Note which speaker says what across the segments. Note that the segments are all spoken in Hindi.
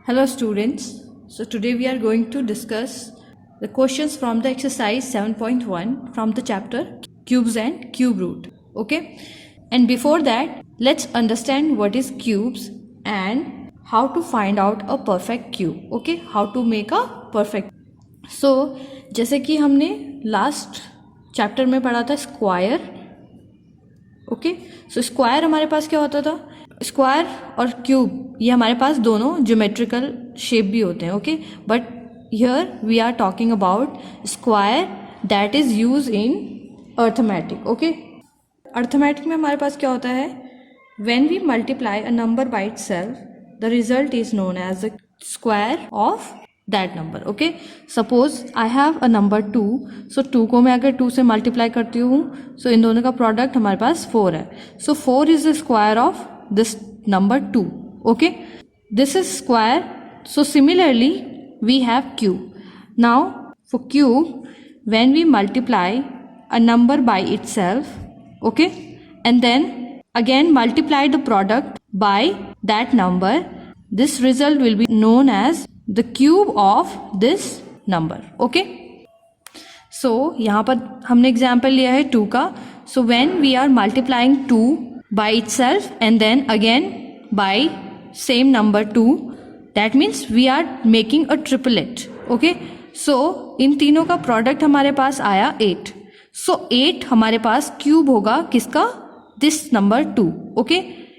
Speaker 1: Hello students, so today we are going to discuss the questions from the exercise 7.1 from the chapter cubes and cube root. Okay, and before that let's understand what is cubes and how to find out a perfect cube. Okay, how to make a perfect. So जैसे कि हमने लास्ट चैप्टर में पढ़ा था स्क्वायर. ओके, सो स्क्वायर हमारे पास क्या होता था, स्क्वायर और क्यूब ये हमारे पास दोनों ज्योमेट्रिकल शेप भी होते हैं. Okay, but here we are talking about square that is use in arithmetic. Okay, arithmetic में हमारे पास क्या होता है, when we multiply a number by itself the result is known as the square of that number. Okay, suppose I have a number 2, so 2 को मैं अगर 2 से मल्टीप्लाई करती हूँ, सो इन दोनों का प्रोडक्ट हमारे पास 4 है. So 4 is the square of this number 2. Okay, this is square. So similarly we have cube. Now for cube when we multiply a number by itself, okay, and then again multiply the product by that number, this result will be known as the cube of this number. Okay, so यहाँ पर हमने एग्जाम्पल लिया है 2 का. so when we are multiplying 2 by itself and then again by same number 2, that means we are making a triplet. okay, so इन तीनों का प्रोडक्ट हमारे पास आया 8. so 8 हमारे पास क्यूब होगा किसका, दिस नंबर 2. ओके,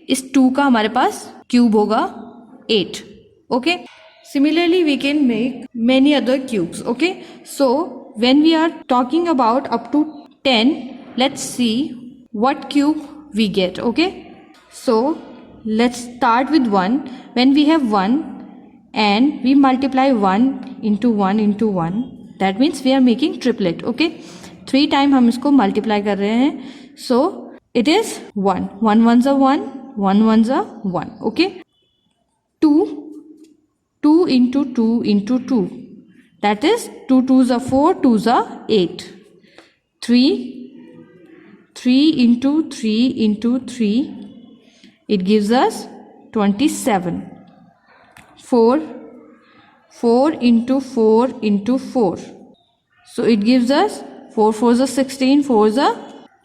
Speaker 1: इस 2 का हमारे पास क्यूब होगा 8. Okay, similarly we can make many other cubes. Okay, so when we are talking about up to 10, let's see what cube we get. Okay, so let's start with 1. When we have 1 and we multiply 1 into 1 into 1, that means we are making triplet. Okay, 3 time हम इसको मल्टीप्लाई कर रहे हैं. So it is 1. 1 ones are 1, 1 ones are 1. Okay, 2 into 2 into 2, that is 2 2s are 4, 2s are 8. 3 into 3 into 3, it gives us 27. 4 into 4 into 4, so it gives us 4 4s are 16, 4s are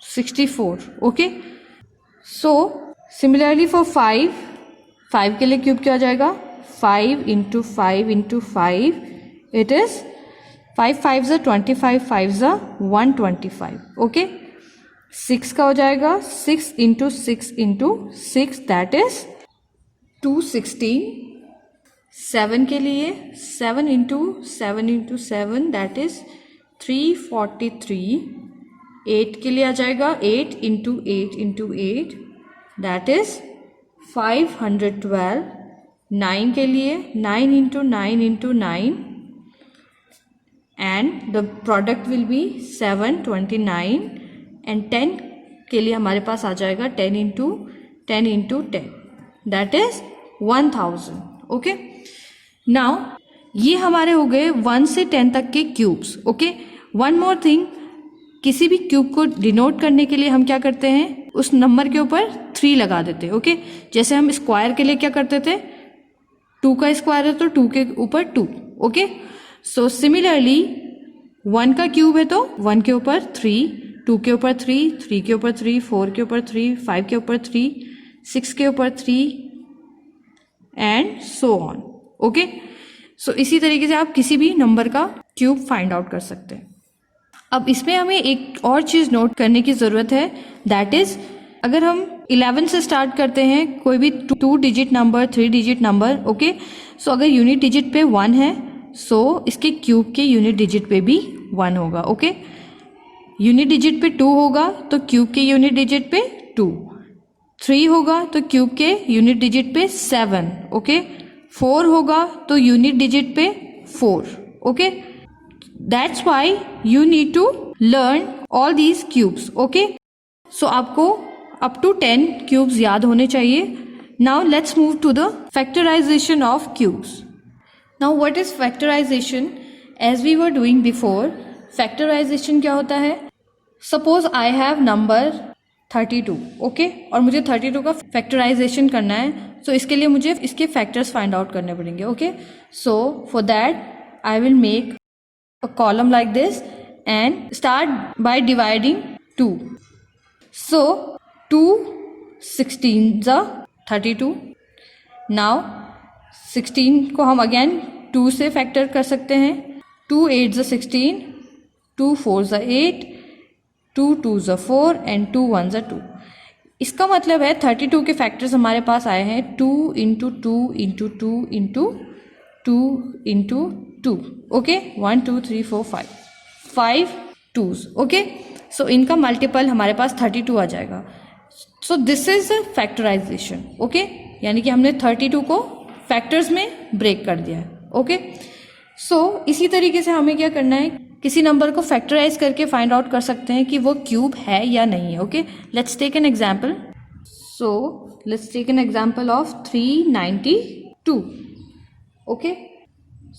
Speaker 1: 64. Okay, so similarly for 5 के लिए क्यूब क्या आ जाएगा, 5 into 5 into 5, it is 5 5s are 25, 5s are 125. Okay, 6 का हो जाएगा 6 इंटू 6 इंटू 6, दैट इज 216. 7 के लिए 7 इंटू 7 इंटू 7, दैट इज 343. 8 के लिए आ जाएगा 8 इंटू 8 इंटू 8, दैट इज 512. 9 के लिए 9 into 9 into 9, and the product will be 729. And 10 के लिए हमारे पास आ जाएगा 10 into 10 into 10, that is 1000. Okay, now ये हमारे हो गए 1 से 10 तक के cubes. Okay, one more thing, किसी भी क्यूब को डिनोट करने के लिए हम क्या करते हैं, उस नंबर के ऊपर 3 लगा देते हैं. ओके, जैसे हम स्क्वायर के लिए क्या करते थे, 2 का स्क्वायर है तो 2 के ऊपर 2. ओके, सो सिमिलरली 1 का क्यूब है तो 1 के ऊपर 3, 2 के ऊपर 3, 3 के ऊपर 3, 4 के ऊपर 3, 5 के ऊपर 3, 6 के ऊपर 3, एंड सो ऑन. ओके, सो इसी तरीके से आप किसी भी नंबर का क्यूब फाइंड आउट कर सकते हैं. अब इसमें हमें एक और चीज़ नोट करने की ज़रूरत है, दैट इज़ अगर हम 11 से स्टार्ट करते हैं कोई भी 2 digit number, 3 digit number. Okay, so अगर यूनिट डिजिट पे 1 है, सो इसके क्यूब के यूनिट डिजिट पे भी 1 होगा. ओके, यूनिट डिजिट पे 2 होगा तो क्यूब के यूनिट डिजिट पे 2. 3 होगा तो क्यूब के यूनिट डिजिट पे 7. ओके, 4 होगा तो यूनिट डिजिट पे 4. Okay, that's why you need to learn all these cubes. okay, so आपको up to 10 cubes याद होने चाहिए. now let's move to the factorization of cubes. now what is factorization? as we were doing before, factorization क्या होता है, suppose I have number 32, okay. और मुझे 32 का फैक्टराइजेशन करना है, सो इसके लिए मुझे इसके फैक्टर्स फाइंड आउट करने पड़ेंगे, okay. So for that I will make a column like this and start by dividing 2. So 2 16 32. Now 16 को हम अगेन 2 से फैक्टर कर सकते हैं. 2 8 16, 2 4 8, 2 2 4 एंड 2 1 2. इसका मतलब है 32 के फैक्टर्स हमारे पास आए हैं 2 into 2 into 2 into 2 into 2, okay. 1 2 3 4 5 2s, okay. So इनका मल्टीपल हमारे पास 32 आ जाएगा. So this is factorisation, okay. यानी कि हमने 32 को फैक्टर्स में ब्रेक कर दिया है, ओके. सो इसी तरीके से हमें क्या करना है, किसी नंबर को फैक्टराइज करके फाइंड आउट कर सकते हैं कि वो क्यूब है या नहीं है, okay. Let's take an example. So let's take an example of 392, okay.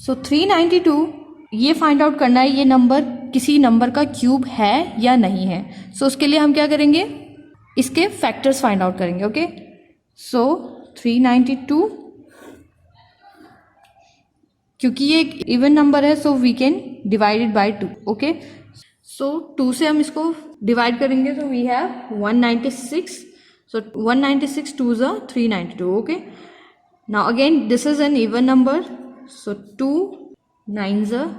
Speaker 1: So 392 ये फाइंड आउट करना है ये नंबर किसी नंबर का क्यूब है या नहीं है. सो उसके लिए हम क्या करेंगे, इसके फैक्टर्स फाइंड आउट करेंगे, ओके. सो 392, क्योंकि ये एक इवन नंबर है so we can divide it by 2, okay. So 2 से हम इसको डिवाइड करेंगे तो we have 196. So 196 2s are 392, okay. Now again this is an even number, so 2 9s are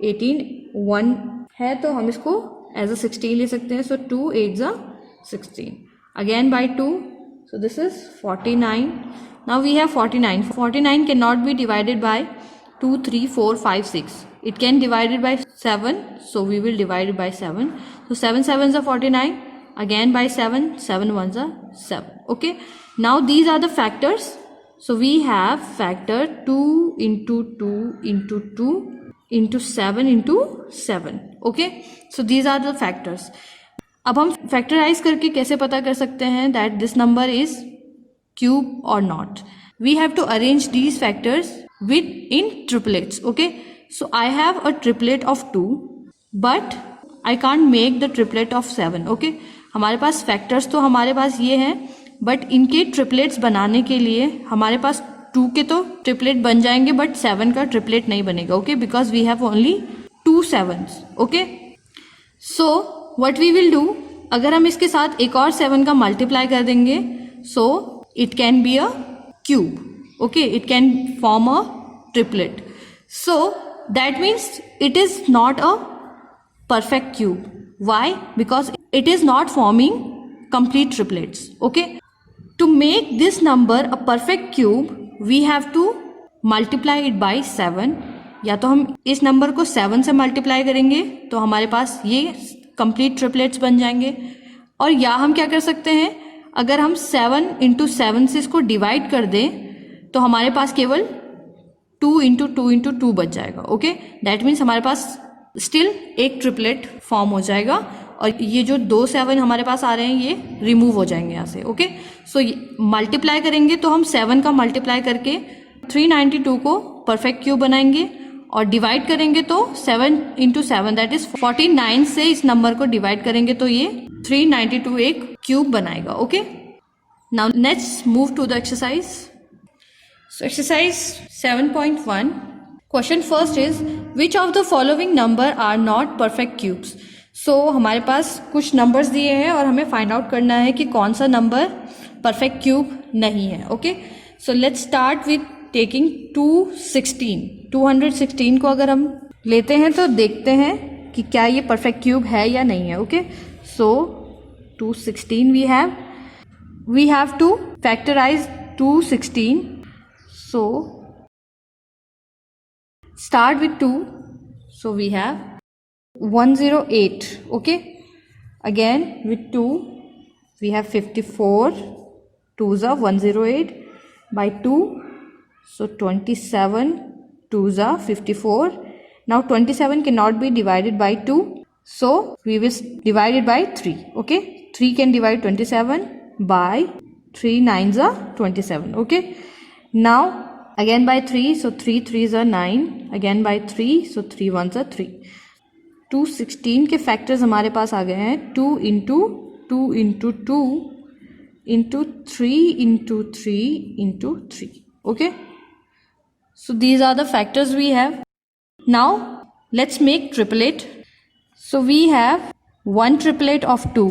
Speaker 1: 18. 1 है तो हम इसको एज अ 16 ले सकते हैं. So 2 8s are 16 again by 2. So this is 49. Now we have 49. 49 can not be divided by 2 3 4 5 6. It can divide it by 7, so we will divide it by 7. So 7 7s are 49, again by 7, 7 1s are 7, okay. Now these are the factors. So we have factor 2 into 2 into 2 into 7 into 7, okay. So these are the factors. अब हम फैक्टराइज करके कैसे पता कर सकते हैं that this number is cube और not. We have to arrange these factors in triplets, okay. So I have a triplet of 2 but I can't make the triplet of 7, okay. हमारे पास factors तो हमारे पास ये हैं but इनके triplets बनाने के लिए हमारे पास 2 के तो triplet बन जाएंगे but 7 का triplet नहीं बनेगा, okay, because we have only 2 7s, okay. So what we will do, अगर हम इसके साथ एक और 7 का मल्टीप्लाई कर देंगे so it can be a cube, okay. It can form a triplet. So that means it is not a perfect cube. Why? Because it is not forming complete triplets, okay. To make this number a perfect cube we have to multiply it by 7. या तो हम इस नंबर को 7 से मल्टीप्लाई करेंगे तो हमारे पास ये कंप्लीट ट्रिपलेट्स बन जाएंगे, और या हम क्या कर सकते हैं, अगर हम 7 इंटू 7 से इसको डिवाइड कर दें तो हमारे पास केवल 2 इंटू 2 इंटू 2 बच जाएगा, ओके. दैट मीन्स हमारे पास स्टिल एक ट्रिपलेट फॉर्म हो जाएगा और ये जो 2 7 हमारे पास आ रहे हैं ये रिमूव हो जाएंगे यहाँ से, ओके. सो मल्टीप्लाई करेंगे तो हम 7 का मल्टीप्लाई करके 392 को परफेक्ट क्यूब बनाएंगे और डिवाइड करेंगे तो 7 इंटू 7 दैट इज 49 से इस नंबर को डिवाइड करेंगे तो ये 392 एक क्यूब बनाएगा, okay. Now let's move to the exercise. So exercise 7.1 question first is which of the following number are not perfect cubes. So हमारे पास कुछ नंबर्स दिए हैं और हमें फाइंड आउट करना है कि कौन सा नंबर परफेक्ट क्यूब नहीं है, okay. So let's start with taking 216 को अगर हम लेते हैं तो देखते हैं कि क्या ये परफेक्ट क्यूब है या नहीं है, okay. So 216 we have to factorize 216. So start with 2. So we have 108, okay. Again with 2 we have 54. 2s are 108 by 2. So 27 2s are 54. Now 27 cannot be divided by 2. So we will divide it by 3, okay. 3 can divide 27 by 3 9s are 27, okay. Now again by 3, so 3 3s are 9, again by 3, so 3 1s are 3. 216 के फैक्टर्स हमारे पास आ गए हैं 2 into 2 into 2 into 3 into 3 into 3. Okay, so these are the factors we have. Now let's make triplet. So we have one triplet of 2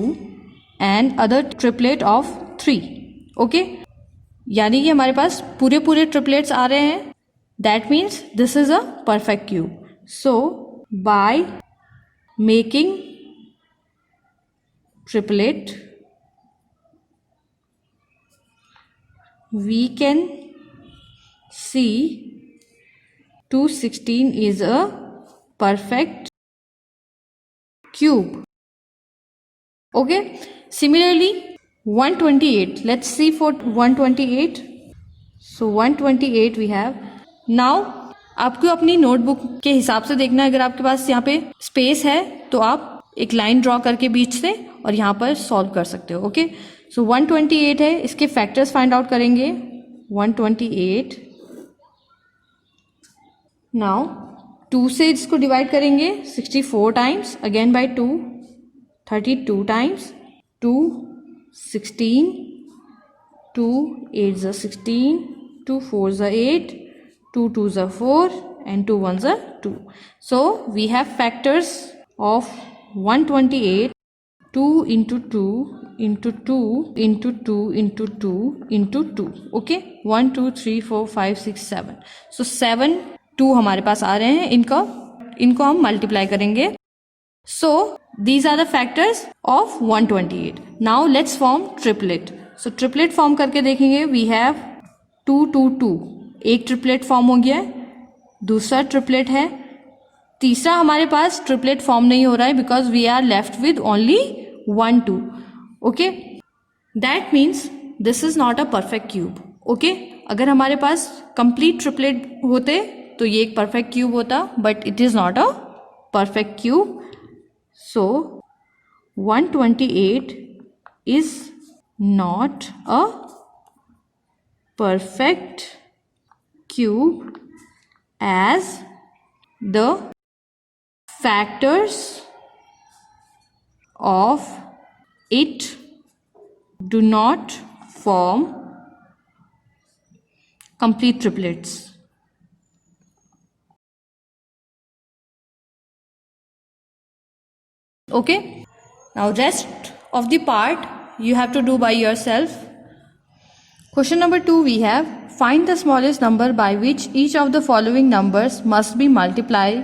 Speaker 1: and other triplet of 3. Okay, यानी कि हमारे पास पूरे पूरे ट्रिपलेट्स आ रहे हैं. That means this is a perfect cube. So by making triplet we can see 216 is a perfect cube. Okay, similarly 128, let's see for 128. So 128 we have. Now आपको अपनी नोटबुक के हिसाब से देखना है. अगर आपके पास यहाँ पे स्पेस है तो आप एक लाइन ड्रॉ करके बीच से और यहाँ पर सॉल्व कर सकते हो. ओके, सो 128 है, इसके फैक्टर्स फाइंड आउट करेंगे. 128 नाउ 2 से इसको डिवाइड करेंगे 64 times, again by 2 32 times, 2 16, 2 8 is 16, 2 4 is 8, 2 2 is 4 and 2 1 is 2. So we have factors of 128. 2 into 2 into 2 into 2 into 2 into 2. Okay, 1 2 3 4 5 6 7. So 7 2 हमारे पास आ रहे हैं. इनको हम मल्टीप्लाई करेंगे. So these are the factors of 128. Now let's form triplet. So triplet form करके देखेंगे. We have 2 2 2. एक ट्रिपलेट फॉर्म हो गया है, दूसरा ट्रिपलेट है, तीसरा हमारे पास ट्रिपलेट फॉर्म नहीं हो रहा है because we are left with only 1 2. Okay, that means this is not a perfect cube. Okay, अगर हमारे पास कंप्लीट ट्रिपलेट होते तो ये एक परफेक्ट क्यूब होता, but it is not a perfect cube. So 128 is not a perfect cube as the factors of it do not form complete triplets. Okay, now rest of the part you have to do by yourself. Question number 2 we have, find the smallest number by which each of the following numbers must be multiplied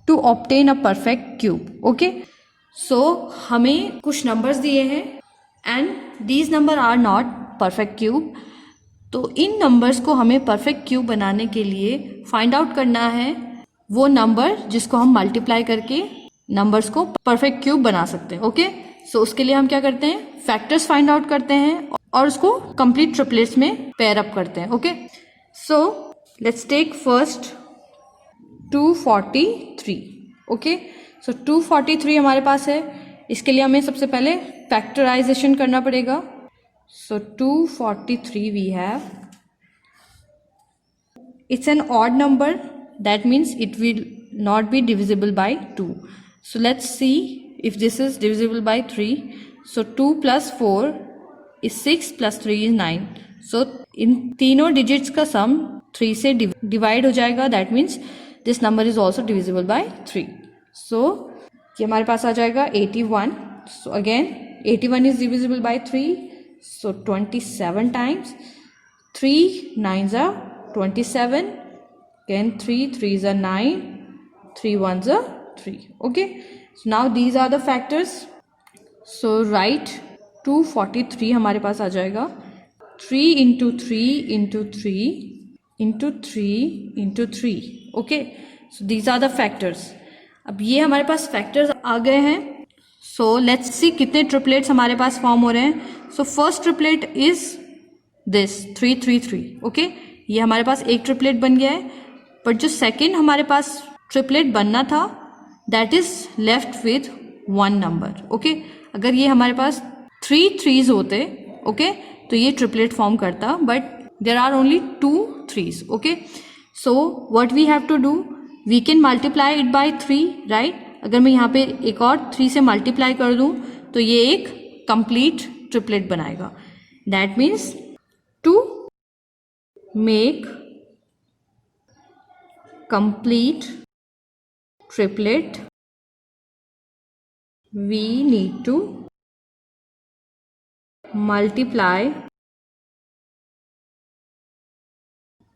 Speaker 1: to obtain a perfect cube. Okay, so हमें कुछ numbers दिए हैं and these number are not perfect cube. तो इन numbers को हमें perfect cube बनाने के लिए find out करना है वो number जिसको हम multiply करके numbers को perfect cube बना सकते हैं. Okay, so उसके लिए हम क्या करते हैं, factors find out करते हैं और उसको कंप्लीट ट्रिपलेट्स में पेयर अप करते हैं. Okay, so let's take first 243. Okay, so 243 हमारे पास है. इसके लिए हमें सबसे पहले फैक्टराइजेशन करना पड़ेगा. So 243 we have, it's an odd number, that means it will not be divisible by 2. So let's see if this is divisible by 3. So 2 plus 4 is 6 plus 3 is 9. So इन तीनों डिजिट्स का सम 3 से डिवाइड हो जाएगा. That means this number is also divisible by 3. सो ये हमारे पास आ जाएगा 81. So again 81 is divisible by 3. So 27 times, 3 9s are 27, again 3 3s are 9, 3 1s are 3. Okay, so now these are the factors. So write 243 हमारे पास आ जाएगा. 3 into 3 into 3 into 3 into 3. Okay, so these are the factors. अब ये हमारे पास फैक्टर्स आ गए हैं. सो लेट्स सी कितने ट्रिपलेट्स हमारे पास फॉर्म हो रहे हैं. So first triplet is this 3 3 3. Okay, ये हमारे पास एक ट्रिपलेट बन गया है, बट जो सेकेंड हमारे पास ट्रिपलेट बनना था that is left with 1 number. Okay, अगर ये हमारे पास 3 3s होते, ओके, तो ये ट्रिपलेट फॉर्म करता, but there are only 2 3s. Okay, so what we have to do, we can multiply it by 3, right. अगर मैं यहाँ पे एक और 3 से मल्टीप्लाई कर दूँ तो ये एक कंप्लीट ट्रिपलेट बनाएगा. That means to make complete triplet we need to multiply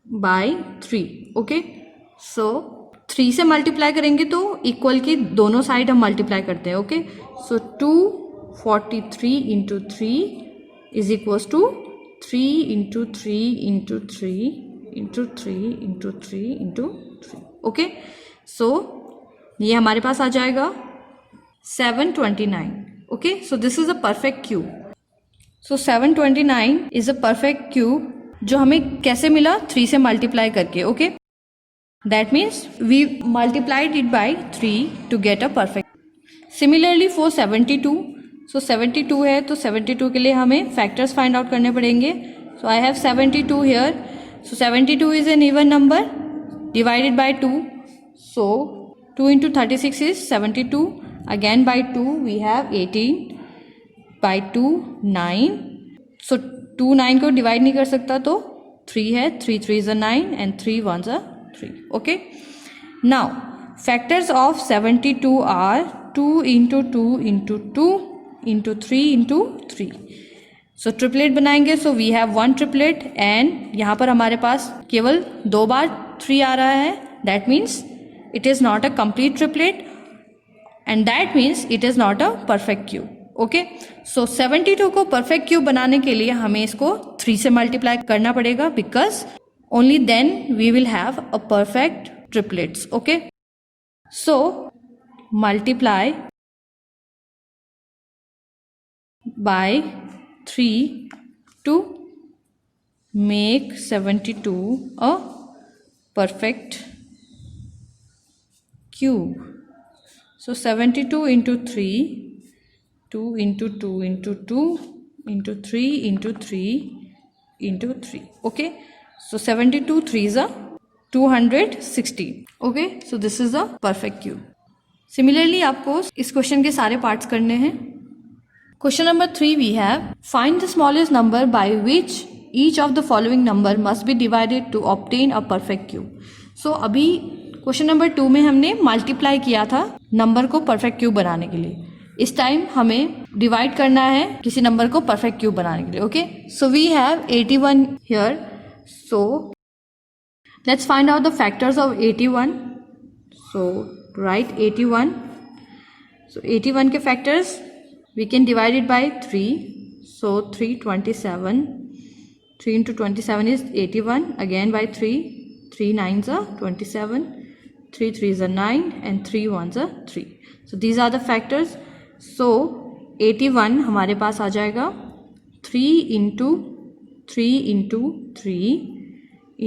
Speaker 1: by 3. Okay, so 3 से मल्टीप्लाई करेंगे तो इक्वल की दोनों साइड हम मल्टीप्लाई करते हैं. Okay, so 243 into 3 is equals to 3 into 3 into 3 into 3 into 3 into 3. Okay, so ये हमारे पास आ जाएगा 729. okay, so this is a perfect cube. so 729 is a perfect cube जो हमें कैसे मिला 3 से मल्टीप्लाई करके. Okay, that means we multiplied it by 3 to get a perfect. Similarly for 72, so 72 है तो 72 के लिए हमें फैक्टर्स फाइंड आउट करने पड़ेंगे. So I have 72 here. So 72 is an even number divided by 2. So 2 into 36 is 72. Again by 2 we have 18. By 2 9. So 2 9 को डिवाइड नहीं कर सकता तो 3 है. 3 3 is a 9 and 3 1s are 3. Okay. Now factors of 72 are 2 into 2 into 2 into 3 into 3. So triplet बनाएंगे. So we have one triplet and यहाँ पर हमारे पास केवल 2 बार 3 आ रहा है. That means it is not a complete triplet and that means it is not a perfect cube. okay, so 72 को perfect cube बनाने के लिए हमें इसको 3 से मल्टीप्लाई करना पड़ेगा because only then we will have a perfect triplets. okay, so multiply by 3 to make 72 a perfect cube. So 72 into 3, 2 into 2 into 2 into 3 into 3 into 3. Okay, so 72 3s are 260. Okay, so this is a perfect cube. Similarly आपको इस क्वेश्चन के सारे पार्ट्स करने हैं. Question number 3 we have find the smallest number by which each of the following number must be divided to obtain a perfect cube. So अभी क्वेश्चन नंबर 2 में हमने मल्टीप्लाई किया था नंबर को परफेक्ट क्यूब बनाने के लिए. इस टाइम हमें डिवाइड करना है किसी नंबर को परफेक्ट क्यूब बनाने के लिए. Okay, so we have 81 here. So let's find out the factors of 81. So write 81. So 81 के factors we can divide it by 3. So 3 27. 3 into 27 is 81. Again by 3. 3 9s are 27. 3 3s are 9 and 3 1s are 3. So these are the factors. So 81 हमारे पास आ जाएगा 3 into 3 into 3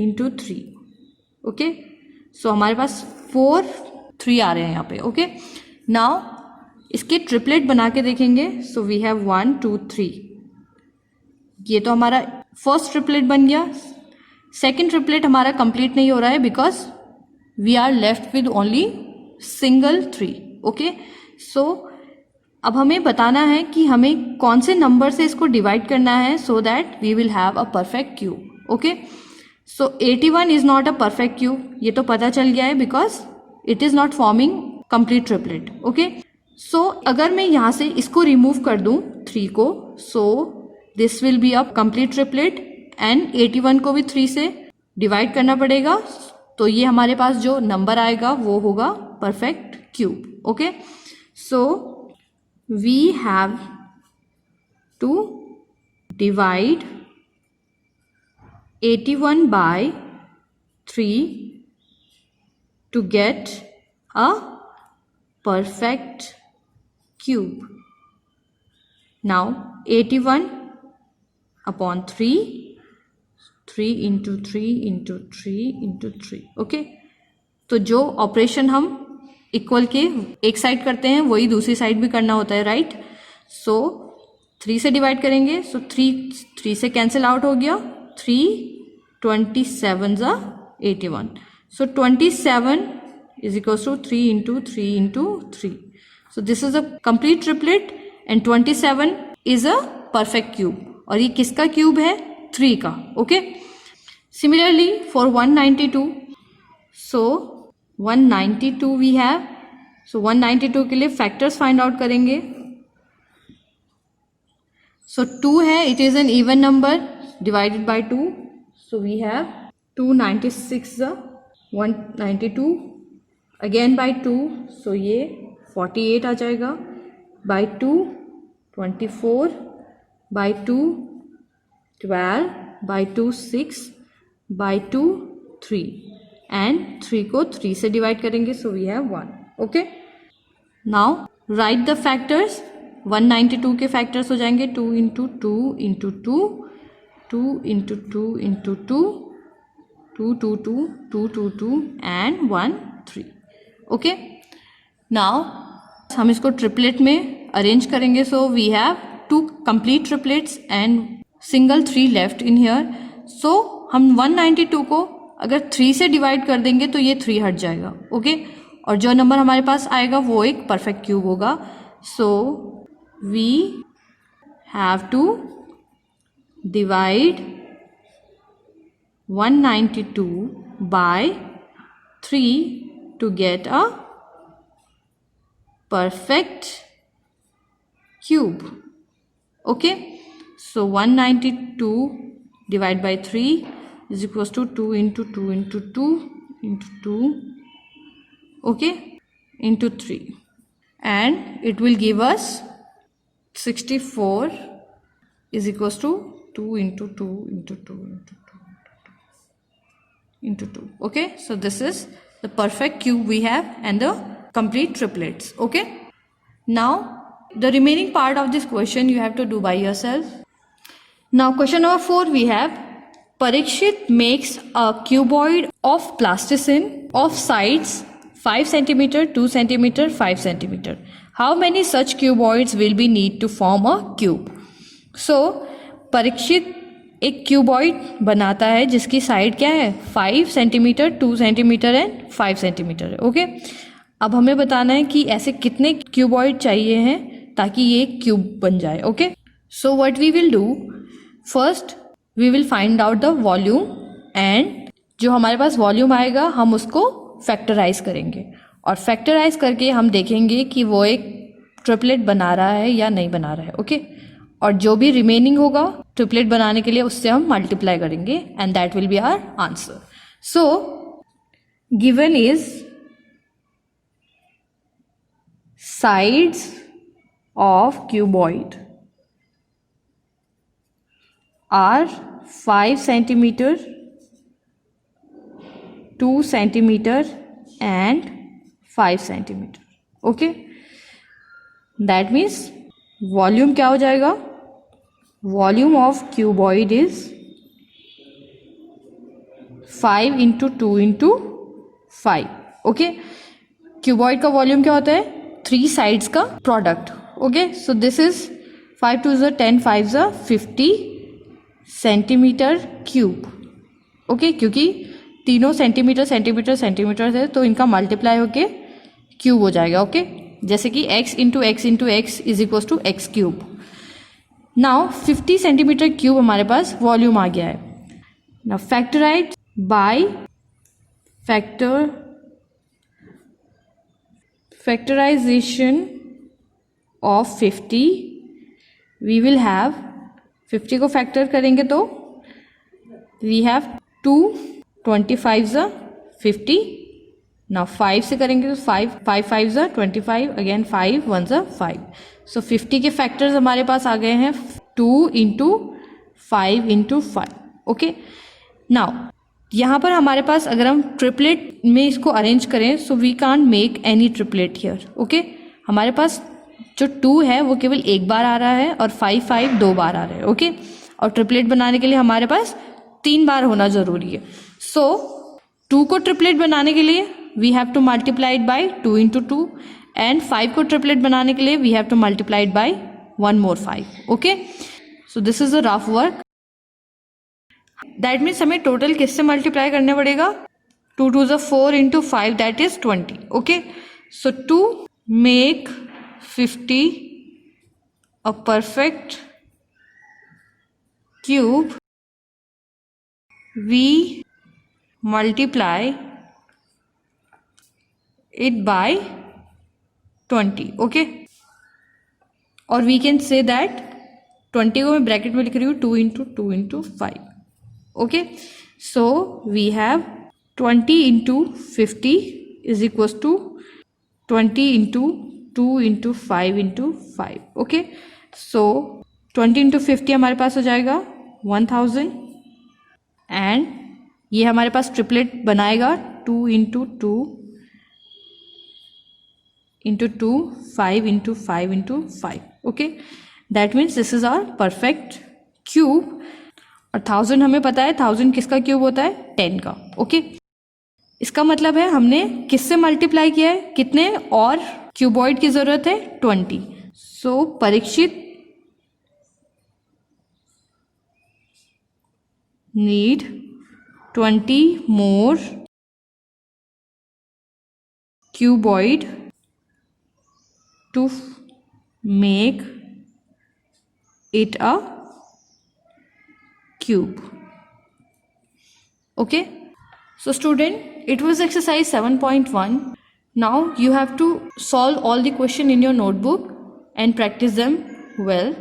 Speaker 1: into 3. ओके, सो हमारे पास 4 3 आ रहे हैं यहाँ पे. ओके, नाउ इसके ट्रिपलेट बना के देखेंगे. So we have 1 2 3. ये तो हमारा फर्स्ट ट्रिपलेट बन गया. सेकेंड ट्रिपलेट हमारा कंप्लीट नहीं हो रहा है because we are left with only single 3. Okay, so अब हमें बताना है कि हमें कौन से नंबर से इसको डिवाइड करना है so that we will have a perfect cube. Okay, so 81 is not a perfect cube. ये तो पता चल गया है because it is not forming complete triplet. Okay, so अगर मैं यहाँ से इसको रिमूव कर दूं 3 को, so this will be a complete triplet and 81 को भी 3 से डिवाइड करना पड़ेगा. तो ये हमारे पास जो नंबर आएगा वो होगा perfect cube. Okay, so we have to divide 81 by 3 to get a perfect cube. Now 81 upon 3, 3 into 3 into 3 into 3. Okay, तो जो ऑपरेशन हम इक्वल के एक साइड करते हैं वही दूसरी साइड भी करना होता है. राइट, सो 3 से डिवाइड करेंगे. सो 3 से कैंसिल आउट हो गया. 3 27s are 81. So 27 is equals to 3 into 3 into 3. So this is a complete triplet and 27 is a perfect cube, और ये किसका क्यूब है? 3 का. Okay. Similarly for 192, so 192 we have. So 192 के लिए फैक्टर्स फाइंड आउट करेंगे. सो 2 है, it is an even number divided by 2. So we have 296 192 again by 2. So ये 48 आ जाएगा. By 2 24, by 2 12, by 2 6, by 2 3, and 3 को 3 से डिवाइड करेंगे. So we have 1. Okay. Now write the factors. 192 के फैक्टर्स हो जाएंगे 2 into 2 into 2, 2 into 2 into 2, 2 2 2 2 2 2 and 1 3. Okay. Now हम इसको ट्रिपलेट में अरेंज करेंगे. So we have 2 complete triplets and single 3 left in here. So हम 192 को अगर 3 से डिवाइड कर देंगे तो ये 3 हट जाएगा. ओके. और जो नंबर हमारे पास आएगा वो एक परफेक्ट क्यूब होगा. So we have to divide 192 by 3 to get a perfect cube. Okay, so 192 divided by 3 is equals to 2 into 2 into 2 into 2, okay, into 3, and it will give us 64 is equals to 2 into 2 into 2 into 2 into 2. Okay, so this is the perfect cube we have and the complete triplets. Okay, now the remaining part of this question you have to do by yourself. Now question number 4 we have, Parikshit makes a cuboid of plasticine of sides 5 centimeter, 2 centimeter, 5 centimeter. How many such cuboids will be need to form a cube? So Parikshit एक क्यूबॉइड बनाता है जिसकी साइड क्या है 5 सेंटीमीटर, 2 सेंटीमीटर एंड 5 सेंटीमीटर है. ओके, अब हमें बताना है कि ऐसे कितने क्यूबॉइड चाहिए हैं ताकि ये क्यूब बन जाए. Okay, so what we will do, first we will find out the volume, and जो हमारे पास वॉल्यूम आएगा हम उसको फैक्टराइज करेंगे, और फैक्टराइज करके हम देखेंगे कि वो एक ट्रिपलेट बना रहा है या नहीं बना रहा है. ओके, और जो भी रिमेनिंग होगा ट्रिपलेट बनाने के लिए उससे हम मल्टीप्लाई करेंगे, and that will be our answer. So given is sides of cuboid are 5 centimeter, 2 centimeter and 5 centimeter. Okay, that means volume क्या हो जाएगा, volume of cuboid is 5 into 2 into 5. Okay, cuboid का वॉल्यूम क्या होता है 3 साइड्स का product. Okay, so this is 5 2 ज़ 10, 5 ज़ 50 सेंटीमीटर क्यूब. ओके, क्योंकि तीनों सेंटीमीटर सेंटीमीटर सेंटीमीटर है तो इनका मल्टीप्लाई होके क्यूब हो जाएगा. ओके, जैसे कि x into x into x is equal to x cube. Now 50 centimeter cube हमारे पास वॉल्यूम आ गया है. Now factorize by factorization of 50 we will have 50 को फैक्टर करेंगे तो वी हैव 2 25 ज़ 50. नाउ 5 से करेंगे तो 5 5 5 ज़ 25, अगेन 5 1 ज़ 5. सो 50 के फैक्टर्स हमारे पास आ गए हैं 2 इंटू 5 इंटू 5. ओके, नाउ यहाँ पर हमारे पास अगर हम ट्रिपलेट में इसको अरेंज करें so we can't make any triplet here. Okay, हमारे पास जो 2 है वो केवल एक बार आ रहा है और 5 5 2 बार आ रहा है. ओके, और ट्रिपलेट बनाने के लिए हमारे पास 3 बार होना ज़रूरी है. सो 2 को ट्रिपलेट बनाने के लिए we have to multiply it by 2 into 2, and 5 को ट्रिपलेट बनाने के लिए we have to multiply it by 1 more 5. okay, so this is a rough work. that means हमें टोटल किससे मल्टीप्लाई करने पड़ेगा 2 2 ज़ 4 into 5 that is 20. okay, so to make 50 a perfect cube, we multiply it by 20. Okay, or we can say that 20 को मैं ब्रैकेट में लिख रही हूँ 2 into 2 into 5. Okay, so we have 20 into 50 is equals to 20 into 2 into 5 into 5. Okay, so 20 into 50 हमारे पास हो जाएगा 1000 एंड ये हमारे पास ट्रिपलेट बनाएगा 2 into 2 into 2 5 into 5 into 5. Okay, that means this is our perfect cube. और 1000 हमें पता है 1000 किसका क्यूब होता है 10 का. ओके, इसका मतलब है हमने किससे मल्टीप्लाई किया है, कितने और क्यूबॉइड की जरूरत है 20. सो Parikshit need 20 more cuboid to make it a cube. Okay, so student, it was exercise 7.1. now you have to solve all the question in your notebook and practice them well.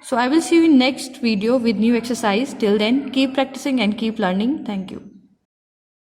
Speaker 1: So I will see you in next video with new exercise. Till then, keep practicing and keep learning. Thank you.